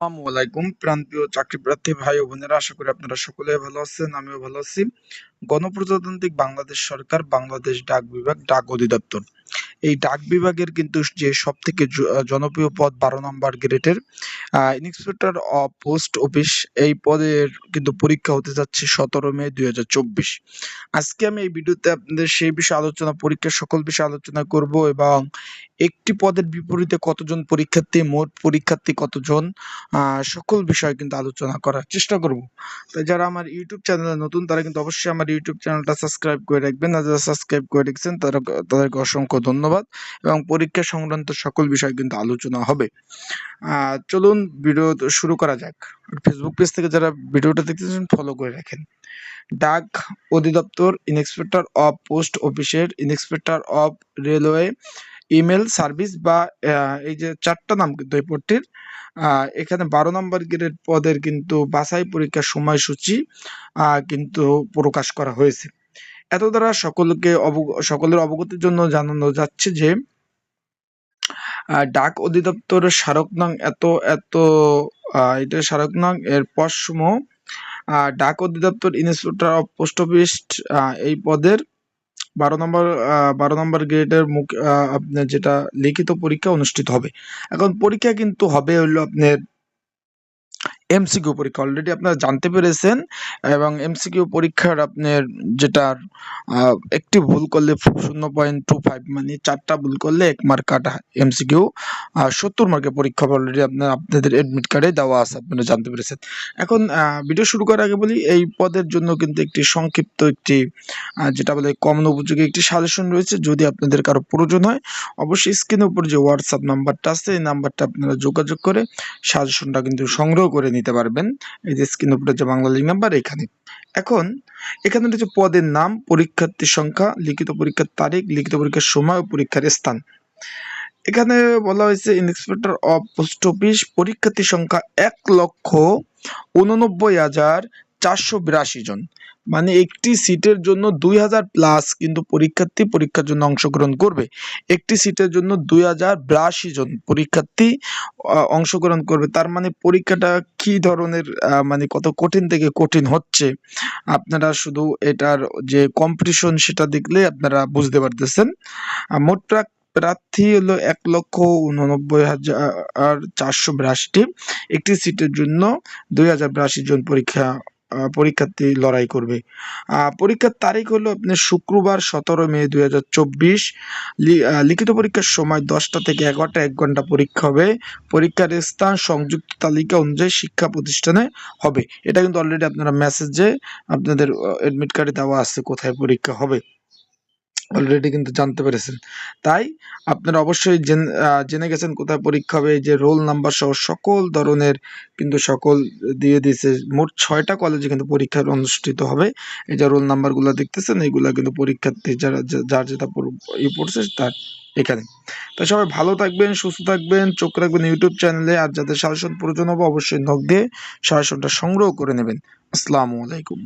আসসালামু আলাইকুম প্রাণপ্রিয় চাকরিপ্রার্থী ভাই ও বোনেরা, আশা করি আপনারা সকলে ভালো আছেন। আমিও ভালো আছি। গণপ্রজাতান্ত্রিক বাংলাদেশ সরকার, বাংলাদেশ ডাক বিভাগ, ডাক অধিদপ্তর, এই ডাক বিভাগের কিন্তু যে সব থেকে জনপ্রিয় পদ 12 নম্বর গ্রেডের ইন্সপেক্টর অফ পোস্ট অফিস, এই পদের কিন্তু পরীক্ষা হতে যাচ্ছে 17 মে 2024। আজকে আমি এই ভিডিওতে আপনাদের সেই বিষয়ে আলোচনা, পরীক্ষার সকল বিষয়ে আলোচনা করব এবং একটি পদের বিপরীতে কতজন পরীক্ষার্থী, মোট পরীক্ষার্থী কতজন, সকল বিষয় কিন্তু আলোচনা করার চেষ্টা করব। তাই যারা আমার ইউটিউব চ্যানেলে নতুন তারা কিন্তু অবশ্যই আমার ইউটিউব চ্যানেলটা সাবস্ক্রাইব করে রাখবেন, আর যারা সাবস্ক্রাইব করে রেখেছেন তাদেরকে অসংখ্য ধন্যবাদ। এবং পরীক্ষা সংক্রান্ত সকল বিষয় কিন্তু আলোচনা হবে। চলুন ভিডিও শুরু করা যাক। ফেসবুক পেজ থেকে যারা ভিডিওটা দেখতেছেন ফলো করে রাখেন। ডাক অধিদপ্তর, ইন্সপেক্টর অফ পোস্ট অফিসের inspector of railway email service, বা এই যে চারটা নাম কিন্তু এই পদটির। এখানে 12 নম্বর গ্রেড পদের কিন্তু বাছাই পরীক্ষার সময়সূচি কিন্তু প্রকাশ করা হয়েছে। এত দ্বারা সকলের অবগতির জন্য জানানো যাচ্ছে যে ডাক অধিদপ্তরের স্মারক নং এটা স্মারক নং এর পশ্চিম ডাক অধিদপ্তর ইন্সপেক্টর অফ পোস্ট অফিস, এই পদের 12 নম্বর গ্রেডের আপনার যেটা লিখিত পরীক্ষা অনুষ্ঠিত হবে। এখন পরীক্ষা কিন্তু হবে হলো আপনার এমসিকিউ পরীক্ষা, অলরেডি আপনারা জানতে পেরেছেন। এবং এমসিকিউ পরীক্ষার আপনার যেটার একটি ভুল করলে 0.25, মানে 4টা ভুল করলে 1 মার্ক কাটা। এমসিকিউ 70 মার্কের পরীক্ষা অলরেডি আপনাদের এডমিট কার্ডে দেওয়া আছে, আপনারা জানতে পেরেছেন। এখন ভিডিও শুরু করার আগে বলি, এই পদের জন্য কিন্তু একটি সংক্ষিপ্ত একটি যেটা বলে কমন উপযোগী একটি সাজেশন রয়েছে। যদি আপনাদের কারো প্রয়োজন হয় অবশ্যই স্ক্রিনের উপর যে হোয়াটসঅ্যাপ নাম্বারটা আছে এই নাম্বারটা আপনারা যোগাযোগ করে সাজেশনটা কিন্তু সংগ্রহ করে নিতে পারবেন। এই যে স্ক্রিনের উপরে যে বাংলা লিঙ্ক নাম্বার এখানে। এখন এখানে রয়েছে পদের নাম, পরীক্ষার্থীর সংখ্যা, লিখিত পরীক্ষার তারিখ, লিখিত পরীক্ষার সময় ও পরীক্ষার স্থান। এখানে বলা হয়েছে ইন্সপেক্টর অফ পোস্ট অফিস, পরীক্ষার্থী সংখ্যা 1,89,482 জন, মানে একটি সিটের জন্য 2000 প্লাস কিন্তু পরীক্ষার্থী পরীক্ষার জন্য অংশগ্রহণ করবে। একটি সিটের জন্য 2082 জন পরীক্ষার্থী অংশগ্রহণ করবে। তার মানে পরীক্ষাটা কি ধরনের, মানে কত কঠিন থেকে কঠিন হচ্ছে, আপনারা শুধু এটার যে কম্পিটিশন সেটা দেখলে আপনারা বুঝতে পারতেছেন। মোট প্রার্থী হলো 1,89,482টি। একটি সিটের জন্য 2082 জন পরীক্ষার্থী লড়াই করবে। পরীক্ষার তারিখ হলো আপনার শুক্রবার 17 মে 2024। লিখিত পরীক্ষার সময় 10টা থেকে 11টা, 1 ঘন্টা পরীক্ষা হবে। পরীক্ষার স্থান সংযুক্ত তালিকা অনুযায়ী শিক্ষা প্রতিষ্ঠানে হবে। এটা কিন্তু অলরেডি আপনারা মেসেজে আপনাদের এডমিট কার্ডে দেওয়া আছে কোথায় পরীক্ষা হবে, অলরেডি কিন্তু জানতে পেরেছেন। তাই আপনারা অবশ্যই জেনে গেছেন কোথায় পরীক্ষা হবে। যে রোল নাম্বার সহ সকল ধরনের কিন্তু সকল দিয়ে দিয়েছে। মোট 6টা কলেজে কিন্তু পরীক্ষা অনুষ্ঠিত হবে। এই যে রোল নাম্বারগুলো দেখতেছেন, এইগুলা কিন্তু পরীক্ষার্থী যার যেটা পড়ছে তার এখানে। তাই সবাই ভালো থাকবেন, সুস্থ থাকবেন, চোখ রাখবেন ইউটিউব চ্যানেলে। আর যাদের সাজেশন প্রয়োজন হবে অবশ্যই নক দিয়ে সাজেশনটা সংগ্রহ করে নেবেন। আসসালামু আলাইকুম।